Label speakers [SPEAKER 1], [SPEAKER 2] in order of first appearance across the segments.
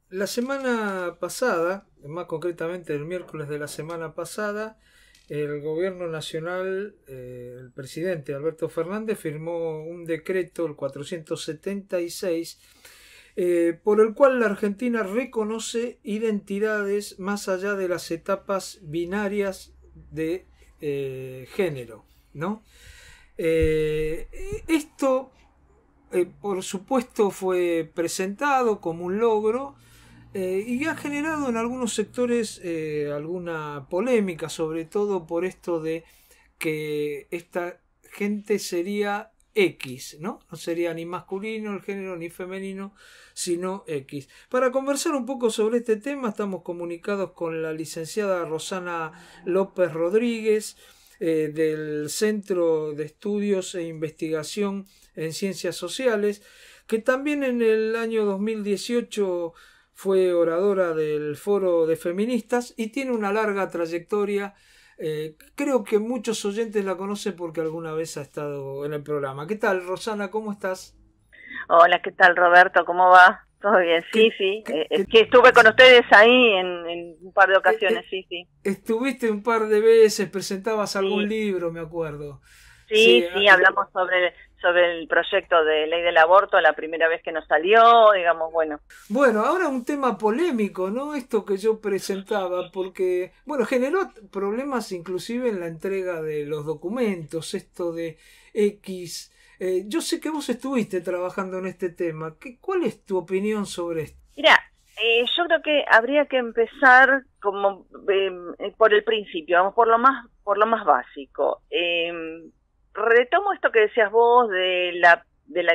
[SPEAKER 1] La semana pasada, más concretamente el miércoles de la semana pasada, el gobierno nacional, el presidente Alberto Fernández firmó un decreto, el 476, por el cual la Argentina reconoce identidades más allá de las etapas binarias de género, ¿no? Eh, Esto, por supuesto, fue presentado como un logro y ha generado en algunos sectores alguna polémica, sobre todo por esto de que esta gente sería X, ¿no? No sería ni masculino el género ni femenino, sino X. Para conversar un poco sobre este tema estamos comunicados con la licenciada Rosana López Rodríguez, del Centro de Estudios e Investigación en Ciencias Sociales, que también en el año 2018 fue oradora del Foro de Feministas y tiene una larga trayectoria. Creo que muchos oyentes la conocen porque alguna vez ha estado en el programa. ¿Qué tal, Rosana? ¿Cómo estás?
[SPEAKER 2] Hola, ¿qué tal, Roberto? ¿Cómo va? ¿Todo bien? Sí,
[SPEAKER 1] ¿Qué,
[SPEAKER 2] sí.
[SPEAKER 1] qué, qué,
[SPEAKER 2] Sí, estuve con ustedes ahí en un par de ocasiones, sí, sí.
[SPEAKER 1] Estuviste un par de veces, presentabas algún
[SPEAKER 2] Sí,
[SPEAKER 1] libro, me acuerdo. Sí,
[SPEAKER 2] sí, sí, hablamos sobre el proyecto de ley del aborto la primera vez que nos salió, digamos, bueno.
[SPEAKER 1] bueno, ahora un tema polémico, ¿no? Esto que yo presentaba, porque, bueno, generó problemas inclusive en la entrega de los documentos, esto de X. Yo sé que vos estuviste trabajando en este tema. ¿Cuál es tu opinión sobre esto?
[SPEAKER 2] Mira, yo creo que habría que empezar como por el principio, vamos por lo más básico. Retomo esto que decías vos del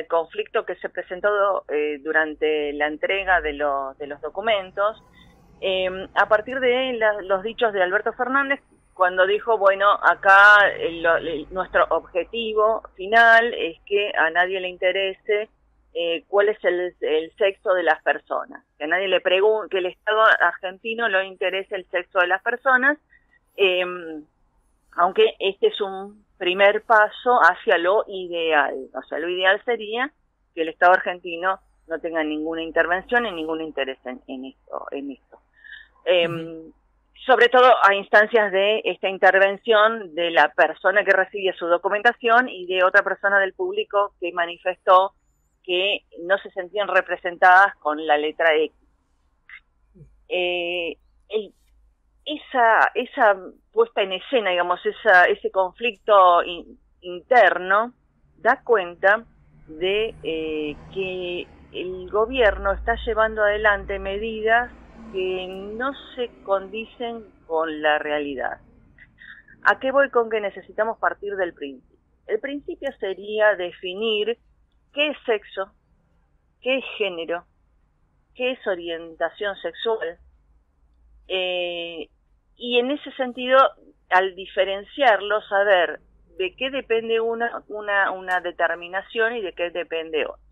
[SPEAKER 2] conflicto que se presentó durante la entrega de los documentos, a partir de los dichos de Alberto Fernández, cuando dijo, bueno, acá nuestro objetivo final es que a nadie le interese cuál es el sexo de las personas, que a nadie le pregunte, que el Estado argentino no le interese el sexo de las personas, eh, aunque este es un primer paso hacia lo ideal. O sea, lo ideal sería que el Estado argentino no tenga ninguna intervención y ningún interés en esto. Eh, Sobre todo a instancias de esta intervención de la persona que recibe su documentación y de otra persona del público que manifestó que no se sentían representadas con la letra X. Eh, el, esa puesta en escena, digamos, ese conflicto interno, da cuenta de que el gobierno está llevando adelante medidas que no se condicen con la realidad. ¿A qué voy con que necesitamos partir del principio? El principio sería definir qué es sexo, qué es género, qué es orientación sexual, y en ese sentido, al diferenciarlo, saber de qué depende una determinación y de qué depende otra.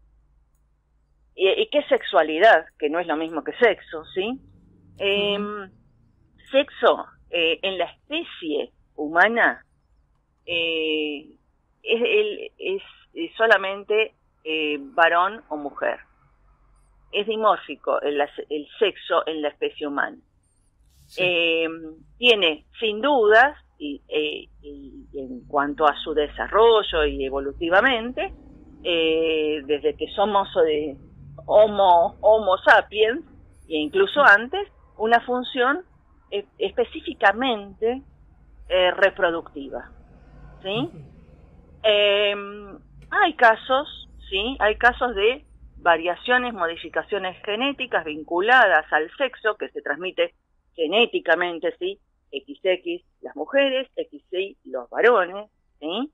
[SPEAKER 2] Y qué sexualidad, que no es lo mismo que sexo, ¿sí? Sexo en la especie humana es solamente varón o mujer. Es dimórfico el sexo en la especie humana. Sí. Tiene, sin dudas, y en cuanto a su desarrollo y evolutivamente, desde que somos homo sapiens, e incluso antes, una función específicamente reproductiva, ¿sí? Hay casos, ¿sí? Hay casos de variaciones, modificaciones genéticas vinculadas al sexo que se transmite genéticamente, ¿sí? XX las mujeres, XY los varones, ¿sí?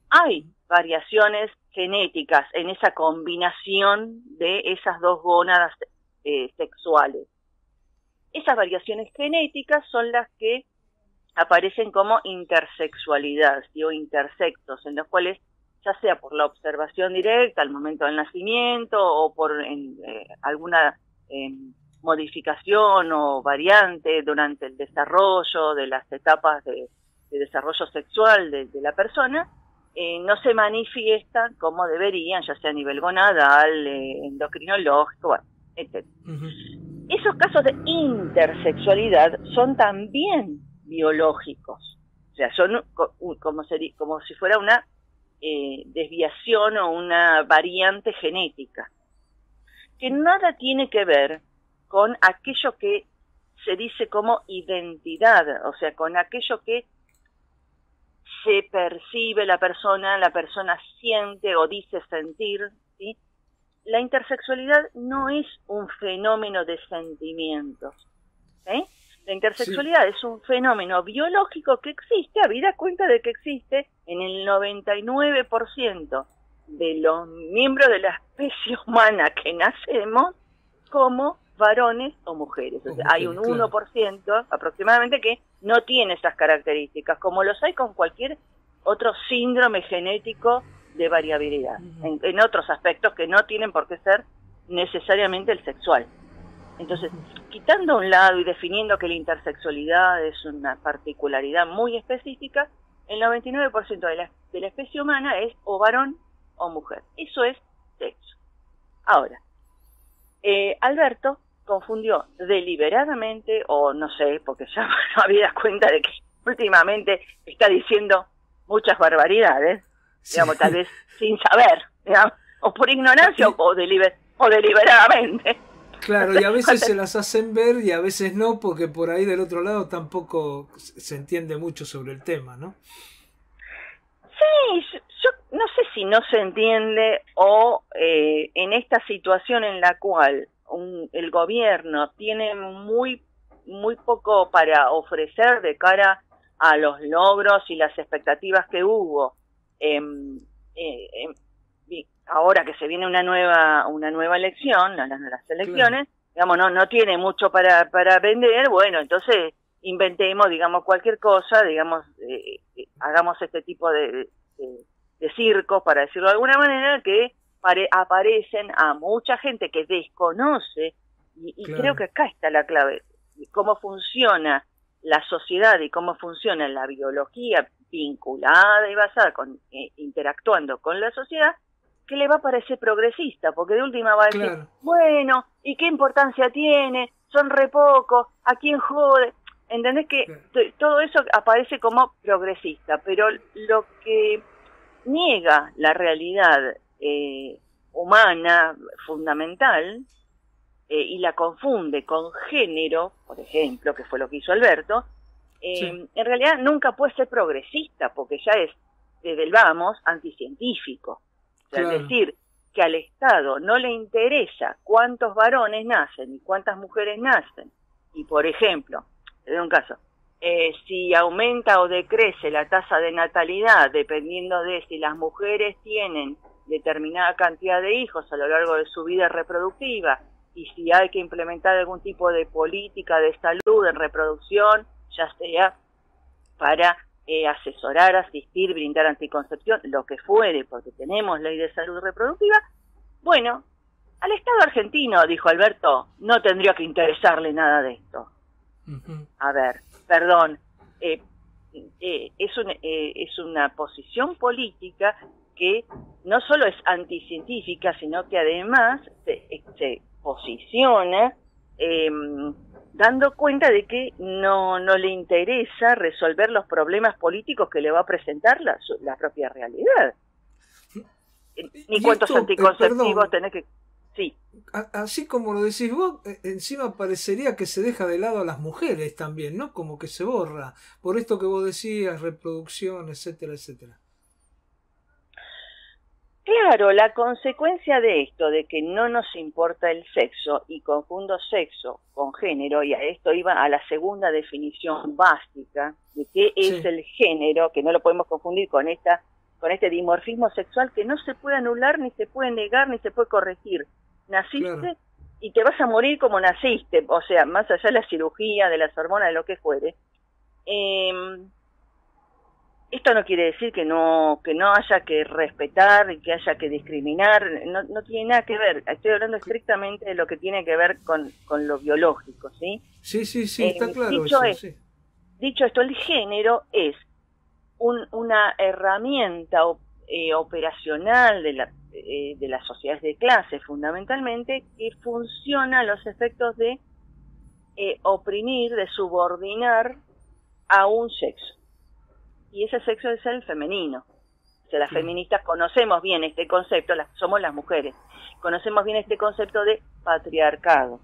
[SPEAKER 2] Hay variaciones genéticas en esa combinación de esas dos gónadas sexuales. Esas variaciones genéticas son las que aparecen como intersexualidad, ¿sí? O intersexos, en los cuales, ya sea por la observación directa al momento del nacimiento o por alguna modificación o variante durante el desarrollo de las etapas de desarrollo sexual de la persona, no se manifiestan como deberían, ya sea a nivel gonadal, endocrinológico, bueno, etc. esos casos de intersexualidad son también biológicos, o sea, son como si fuera una desviación o una variante genética, que nada tiene que ver con aquello que se dice como identidad, o sea, con aquello que se percibe la persona siente o dice sentir, ¿sí? La intersexualidad no es un fenómeno de sentimientos, ¿sí? La intersexualidad es un fenómeno biológico que existe, habida cuenta de que existe en el 99% de los miembros de la especie humana que nacemos como varones o mujeres. O sea, hay un 1% aproximadamente que no tiene esas características, como los hay con cualquier otro síndrome genético de variabilidad, en otros aspectos que no tienen por qué ser necesariamente el sexual. Entonces, quitando a un lado y definiendo que la intersexualidad es una particularidad muy específica, el 99% de la especie humana es o varón o mujer. Eso es sexo. Ahora, Alberto confundió deliberadamente, o no sé, porque ya no había cuenta de que últimamente está diciendo muchas barbaridades, sí, digamos, tal vez sin saber, digamos, o por ignorancia o deliberadamente.
[SPEAKER 1] Claro, y a veces se las hacen ver y a veces no, porque por ahí del otro lado tampoco se entiende mucho sobre el tema, ¿no?
[SPEAKER 2] Sí, yo no sé si no se entiende o en esta situación en la cual el gobierno tiene muy poco para ofrecer de cara a los logros y las expectativas que hubo ahora que se viene una nueva elección, las elecciones, claro, digamos, no tiene mucho para vender, bueno, entonces inventemos, digamos, cualquier cosa, digamos, hagamos este tipo de circos, para decirlo de alguna manera, que aparecen a mucha gente que desconoce, y claro, creo que acá está la clave, cómo funciona la sociedad y cómo funciona la biología vinculada y basada, interactuando con la sociedad, que le va a parecer progresista, porque de última va a decir, claro, bueno, ¿y qué importancia tiene? Son re pocos, ¿a quién jode? ¿Entendés que claro, todo eso aparece como progresista? Pero lo que niega la realidad humana fundamental y la confunde con género, por ejemplo, que fue lo que hizo Alberto, sí, en realidad nunca puede ser progresista, porque ya es, desde el vamos, anticientífico. O sea, claro, es decir, que al Estado no le interesa cuántos varones nacen y cuántas mujeres nacen. Y, por ejemplo, te doy un caso, si aumenta o decrece la tasa de natalidad, dependiendo de si las mujeres tienen determinada cantidad de hijos a lo largo de su vida reproductiva, y si hay que implementar algún tipo de política de salud en reproducción, ya sea para asesorar, asistir, brindar anticoncepción, lo que fuere, porque tenemos ley de salud reproductiva, bueno, al Estado argentino, dijo Alberto, no tendría que interesarle nada de esto. A ver, perdón, es una posición política que no solo es anticientífica, sino que además se posiciona dando cuenta de que no le interesa resolver los problemas políticos que le va a presentar la propia realidad. Ni cuántos anticonceptivos tenés que... Sí.
[SPEAKER 1] Así como lo decís vos, encima parecería que se deja de lado a las mujeres también, ¿no? Como que se borra, por esto que vos decías, reproducción, etcétera, etcétera.
[SPEAKER 2] Claro, la consecuencia de esto, de que no nos importa el sexo, y confundo sexo con género, y a esto iba a la segunda definición básica de qué es el género, que no lo podemos confundir con este dimorfismo sexual que no se puede anular, ni se puede negar, ni se puede corregir. Naciste y te vas a morir como naciste, o sea, más allá de la cirugía, de las hormonas, de lo que fuere. Esto no quiere decir que no haya que respetar y que haya que discriminar, no tiene nada que ver. Estoy hablando estrictamente de lo que tiene que ver con lo biológico, ¿sí?
[SPEAKER 1] Sí, está claro
[SPEAKER 2] dicho esto, el género es una herramienta operacional de las sociedades de clase, fundamentalmente, que funciona a los efectos de oprimir, de subordinar a un sexo. Y ese sexo es el femenino. O sea, las feministas conocemos bien este concepto, somos las mujeres, conocemos bien este concepto de patriarcado.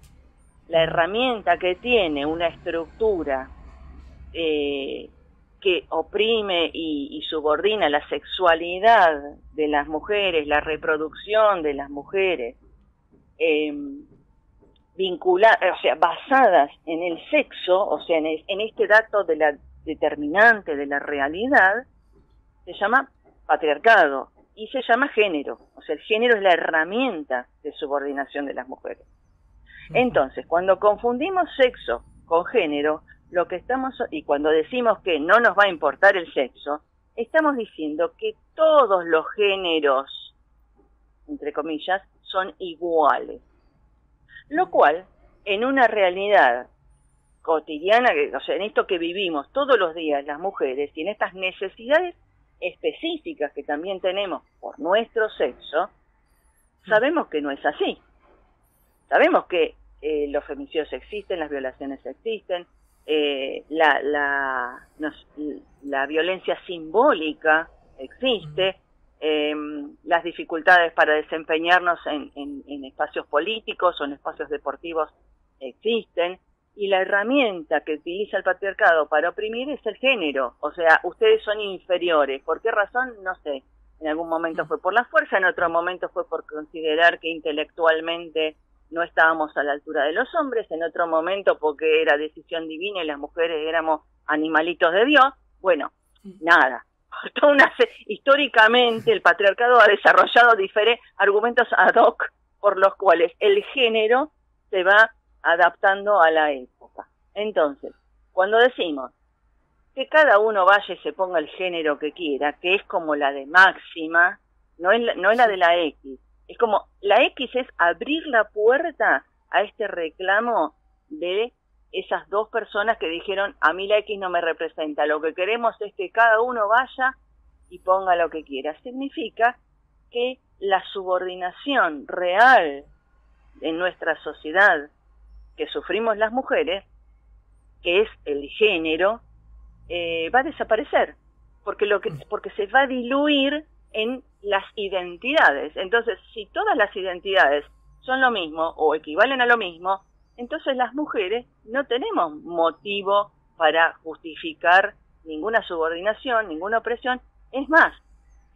[SPEAKER 2] La herramienta que tiene una estructura que oprime y subordina la sexualidad de las mujeres, la reproducción de las mujeres, vinculadas, o sea, basadas en el sexo, o sea, en este dato de la determinante de la realidad, se llama patriarcado y se llama género. O sea, el género es la herramienta de subordinación de las mujeres. Entonces, cuando confundimos sexo con género, lo que estamos, y cuando decimos que no nos va a importar el sexo, estamos diciendo que todos los géneros, entre comillas, son iguales. Lo cual, en una realidad cotidiana, o sea, en esto que vivimos todos los días las mujeres, y en estas necesidades específicas que también tenemos por nuestro sexo, sabemos que no es así. Sabemos que los femicidios existen, las violaciones existen, la violencia simbólica existe, las dificultades para desempeñarnos en espacios políticos o en espacios deportivos existen, y la herramienta que utiliza el patriarcado para oprimir es el género. O sea, ustedes son inferiores. ¿Por qué razón? No sé. En algún momento fue por la fuerza, en otro momento fue por considerar que intelectualmente no estábamos a la altura de los hombres, en otro momento porque era decisión divina y las mujeres éramos animalitos de Dios. Bueno, nada. Históricamente el patriarcado ha desarrollado diferentes argumentos ad hoc por los cuales el género se va adaptando a la época. Entonces, cuando decimos que cada uno vaya y se ponga el género que quiera, que es como la de máxima, no es la de la X, es como, la X es abrir la puerta a este reclamo de esas dos personas que dijeron, a mí la X no me representa, lo que queremos es que cada uno vaya y ponga lo que quiera. Significa que la subordinación real en nuestra sociedad que sufrimos las mujeres, que es el género, va a desaparecer, porque se va a diluir en las identidades. Entonces, si todas las identidades son lo mismo o equivalen a lo mismo, entonces las mujeres no tenemos motivo para justificar ninguna subordinación, ninguna opresión. Es más,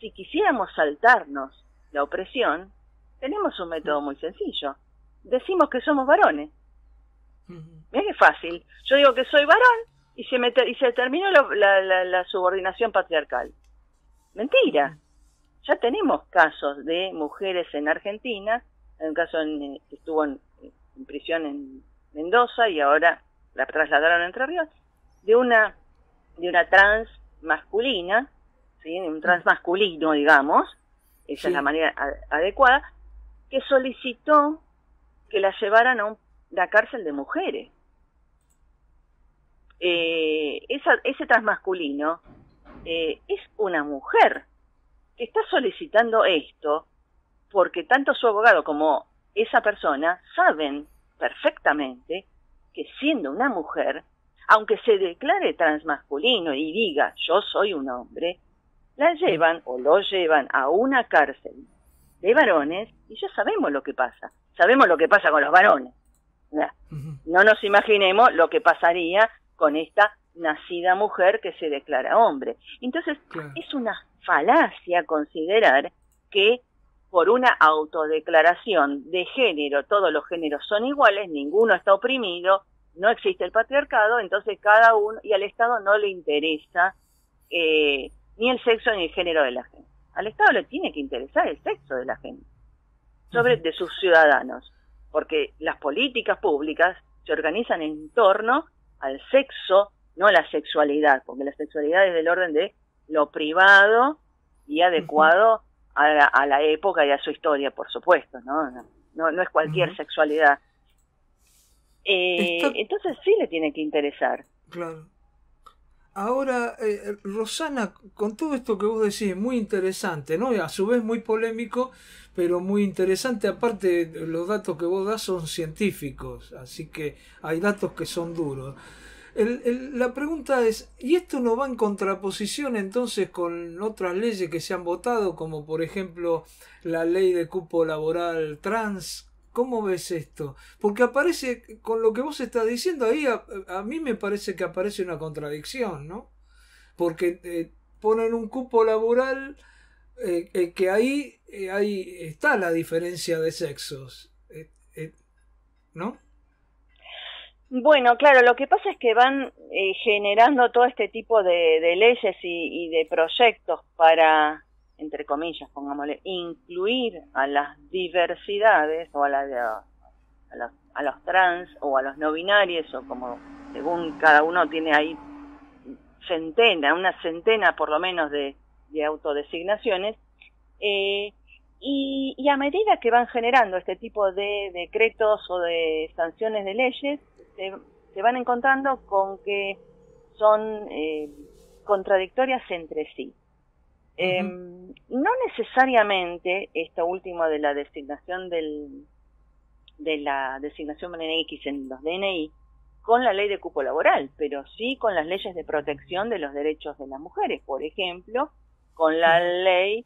[SPEAKER 2] si quisiéramos saltarnos la opresión, tenemos un método muy sencillo. Decimos que somos varones. Mira qué fácil. Yo digo que soy varón y se terminó la subordinación patriarcal. Mentira. Ya tenemos casos de mujeres en Argentina, en un caso que estuvo en prisión en Mendoza y ahora la trasladaron a Entre Ríos, de una trans masculina, ¿sí? Un trans masculino, digamos, esa es la manera adecuada, que solicitó que la llevaran a la cárcel de mujeres. Ese transmasculino es una mujer que está solicitando esto porque tanto su abogado como esa persona saben perfectamente que siendo una mujer, aunque se declare transmasculino y diga yo soy un hombre, la llevan o lo llevan a una cárcel de varones y ya sabemos lo que pasa. Sabemos lo que pasa con los varones. No nos imaginemos lo que pasaría con esta nacida mujer que se declara hombre. Entonces, es una falacia considerar que por una autodeclaración de género, todos los géneros son iguales, ninguno está oprimido, no existe el patriarcado, entonces cada uno, y al Estado no le interesa ni el sexo ni el género de la gente. Al Estado le tiene que interesar el sexo de la gente, de sus ciudadanos, porque las políticas públicas se organizan en torno al sexo, no a la sexualidad, porque la sexualidad es del orden de lo privado y adecuado a la época y a su historia, por supuesto, no es cualquier sexualidad. Entonces sí le tiene que interesar.
[SPEAKER 1] Claro. Ahora, Rosana, con todo esto que vos decís, muy interesante, ¿no? Y a su vez muy polémico, pero muy interesante. Aparte, los datos que vos das son científicos, así que hay datos que son duros. La pregunta es, ¿y esto no va en contraposición entonces con otras leyes que se han votado, como por ejemplo la ley de cupo laboral trans? ¿Cómo ves esto? Porque aparece, con lo que vos estás diciendo ahí, a mí me parece que aparece una contradicción, ¿no? Porque ponen un cupo laboral que ahí está la diferencia de sexos, ¿no?
[SPEAKER 2] Bueno, claro, lo que pasa es que van generando todo este tipo de leyes y de proyectos para, entre comillas, pongámosle, incluir a las diversidades o a los trans o a los no binarios o como según cada uno tiene ahí una centena por lo menos de autodesignaciones. Y a medida que van generando este tipo de decretos o de sanciones de leyes, se van encontrando con que son contradictorias entre sí. No necesariamente esto último de la designación de la designación X en los DNI con la ley de cupo laboral, pero sí con las leyes de protección de los derechos de las mujeres, por ejemplo, con la ley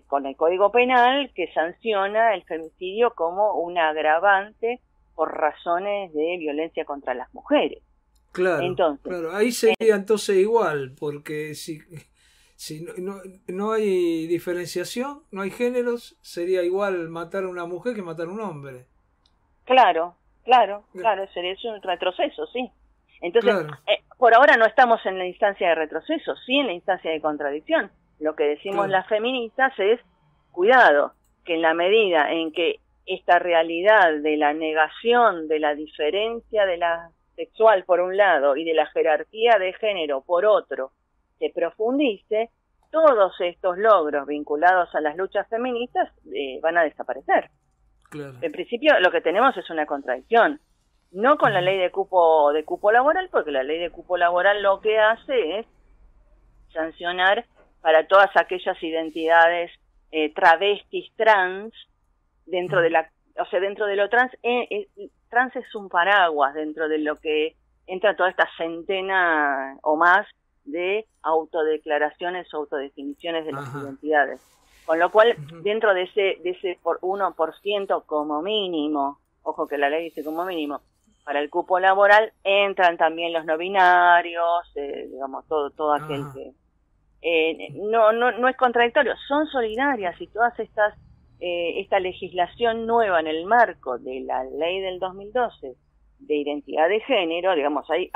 [SPEAKER 2] con el Código Penal que sanciona el femicidio como un agravante por razones de violencia contra las mujeres.
[SPEAKER 1] Claro,
[SPEAKER 2] entonces,
[SPEAKER 1] claro, ahí sería entonces igual, porque si no hay diferenciación, no hay géneros, sería igual matar a una mujer que matar a un hombre.
[SPEAKER 2] Claro, sería un retroceso, sí. Entonces,
[SPEAKER 1] claro.
[SPEAKER 2] Por ahora no estamos en la instancia de retroceso, sí en la instancia de contradicción. Lo que decimos las feministas es, cuidado, que en la medida en que esta realidad de la negación de la diferencia de la sexual por un lado y de la jerarquía de género por otro se profundice, todos estos logros vinculados a las luchas feministas van a desaparecer.
[SPEAKER 1] Claro.
[SPEAKER 2] En principio lo que tenemos es una contradicción, no con la ley de cupo laboral, porque la ley de cupo laboral lo que hace es sancionar para todas aquellas identidades travestis trans dentro de dentro de lo trans. Trans es un paraguas dentro de lo que entra toda esta centena o más de autodeclaraciones o autodefiniciones de las identidades. Con lo cual, dentro de ese por 1% como mínimo, ojo que la ley dice como mínimo, para el cupo laboral entran también los no binarios, digamos, todo aquel que no es contradictorio, son solidarias, y todas esta legislación nueva en el marco de la ley del 2012 de identidad de género, digamos, hay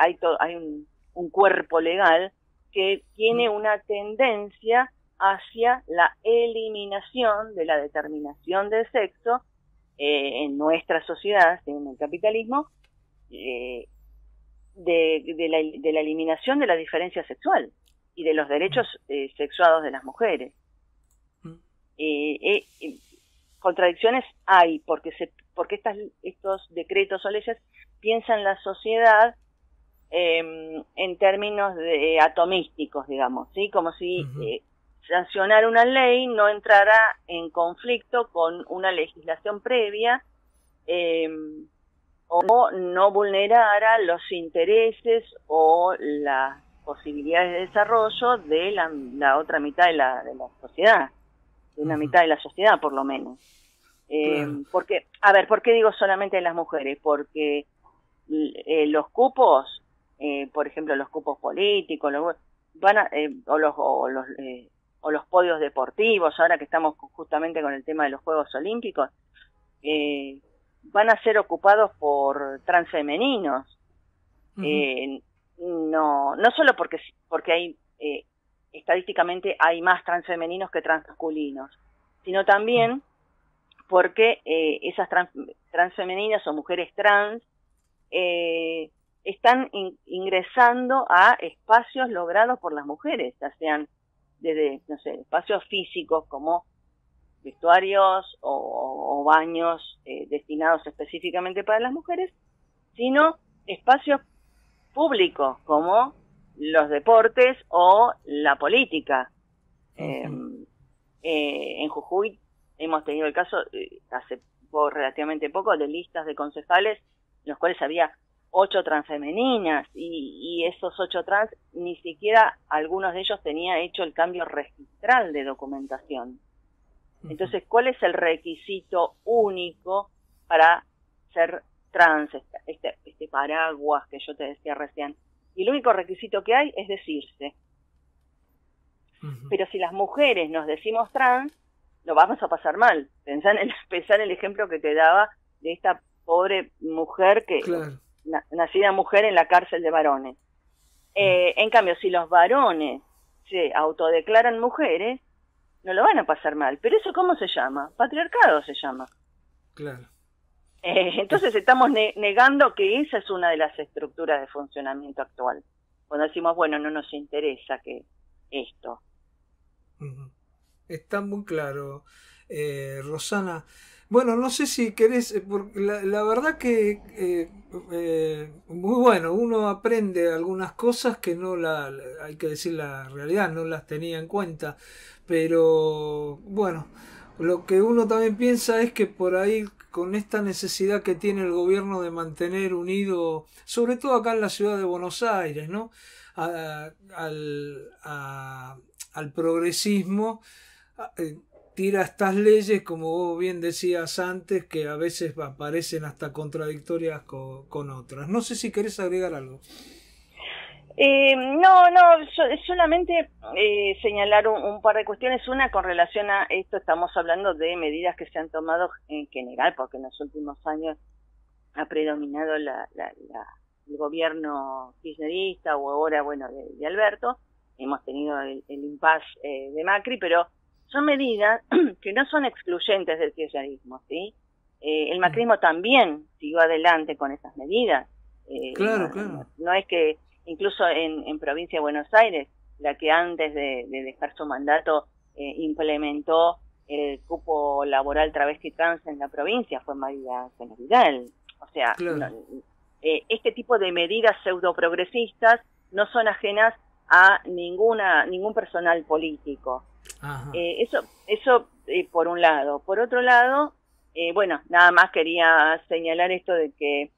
[SPEAKER 2] un cuerpo legal que tiene una tendencia hacia la eliminación de la determinación del sexo en nuestra sociedad, en el capitalismo, de la eliminación de la diferencia sexual y de los derechos sexuados de las mujeres. Contradicciones hay, porque estos decretos o leyes piensan la sociedad en términos atomísticos, digamos, ¿sí? Como si sancionar una ley no entrara en conflicto con una legislación previa o no vulnerara los intereses o las posibilidades de desarrollo de la otra mitad de la sociedad, de una mitad de la sociedad por lo menos. Porque, ¿por qué digo solamente de las mujeres? Porque los cupos, por ejemplo, los cupos políticos, o los podios deportivos, ahora que estamos justamente con el tema de los Juegos Olímpicos, van a ser ocupados por transfemeninos. No solo porque hay estadísticamente hay más transfemeninos que transmasculinos, sino también porque esas transfemeninas o mujeres trans están ingresando a espacios logrados por las mujeres, ya sean desde, espacios físicos como vestuarios o baños destinados específicamente para las mujeres, sino espacios públicos como los deportes o la política. En Jujuy hemos tenido el caso hace relativamente poco de listas de concejales en los cuales había 8 transfemeninas y esos 8 trans ni siquiera algunos de ellos tenía hecho el cambio registral de documentación. Entonces, ¿cuál es el requisito único para ser trans? Este paraguas que yo te decía recién. Y el único requisito que hay es decirse. Pero si las mujeres nos decimos trans, lo vamos a pasar mal. Pensá en el ejemplo que te daba de esta pobre mujer que nacida mujer en la cárcel de varones. En cambio, si los varones se autodeclaran mujeres, no lo van a pasar mal. Pero eso, ¿cómo se llama? Patriarcado se llama.
[SPEAKER 1] Claro.
[SPEAKER 2] Entonces estamos negando que esa es una de las estructuras de funcionamiento actual. Cuando decimos, bueno, no nos interesa que esto.
[SPEAKER 1] Está muy claro, Rosana. Bueno, no sé si querés, porque la verdad que muy bueno, uno aprende algunas cosas que no hay que decir la realidad, no las tenía en cuenta, pero bueno, lo que uno también piensa es que por ahí con esta necesidad que tiene el gobierno de mantener unido, sobre todo acá en la ciudad de Buenos Aires, ¿no? Al progresismo, tira estas leyes, como vos bien decías antes, que a veces aparecen hasta contradictorias con otras. No sé si querés agregar algo.
[SPEAKER 2] Solamente señalar un par de cuestiones. Una, con relación a esto, estamos hablando de medidas que se han tomado en general, porque en los últimos años ha predominado el gobierno kirchnerista, o ahora, bueno, de Alberto. Hemos tenido el impasse de Macri, pero son medidas que no son excluyentes del kirchnerismo, ¿sí? El macrismo también siguió adelante con esas medidas.
[SPEAKER 1] Claro.
[SPEAKER 2] No es que incluso en provincia de Buenos Aires, la que antes de dejar su mandato implementó el cupo laboral travesti trans en la provincia, fue María Vidal. O sea, este tipo de medidas pseudoprogresistas no son ajenas a ningún personal político. Eso por un lado. Por otro lado, bueno, nada más quería señalar esto de que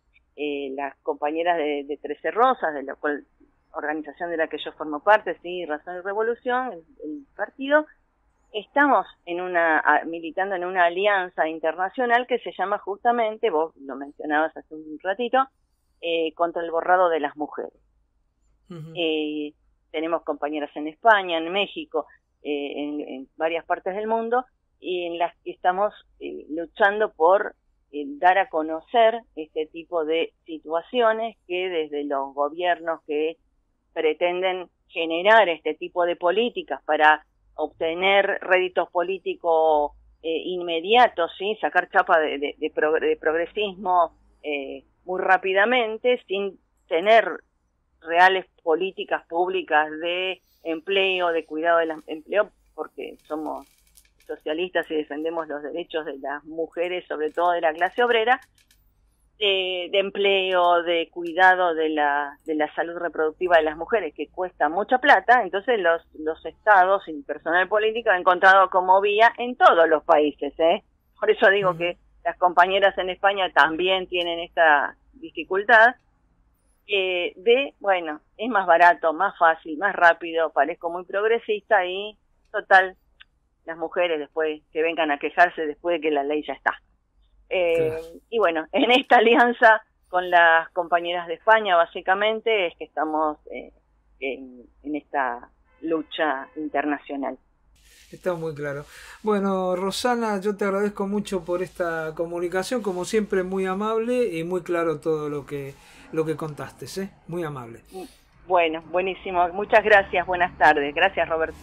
[SPEAKER 2] las compañeras de 13 Rosas, de la cual organización de la que yo formo parte, sí, Razón y Revolución, el partido, estamos militando en una alianza internacional que se llama justamente, vos lo mencionabas hace un ratito, contra el borrado de las mujeres. Tenemos compañeras en España, en México, en varias partes del mundo, y en las que estamos luchando por dar a conocer este tipo de situaciones que desde los gobiernos que pretenden generar este tipo de políticas para obtener réditos políticos inmediatos, ¿sí? Sacar chapa de progresismo muy rápidamente, sin tener reales políticas públicas de empleo, de cuidado del empleo, porque somos socialistas y defendemos los derechos de las mujeres, sobre todo de la clase obrera, de empleo, de cuidado de la salud reproductiva de las mujeres, que cuesta mucha plata. Entonces los estados y el personal político han encontrado como vía en todos los países, Por eso digo que las compañeras en España también tienen esta dificultad, bueno, es más barato, más fácil, más rápido, parezco muy progresista y total, las mujeres después que vengan a quejarse después de que la ley ya está. Y bueno, en esta alianza con las compañeras de España básicamente es que estamos en esta lucha internacional.
[SPEAKER 1] Está muy claro. Bueno, Rosana, yo te agradezco mucho por esta comunicación, como siempre muy amable y muy claro todo lo que contaste, muy amable.
[SPEAKER 2] Bueno, buenísimo. Muchas gracias. Buenas tardes. Gracias, Roberto.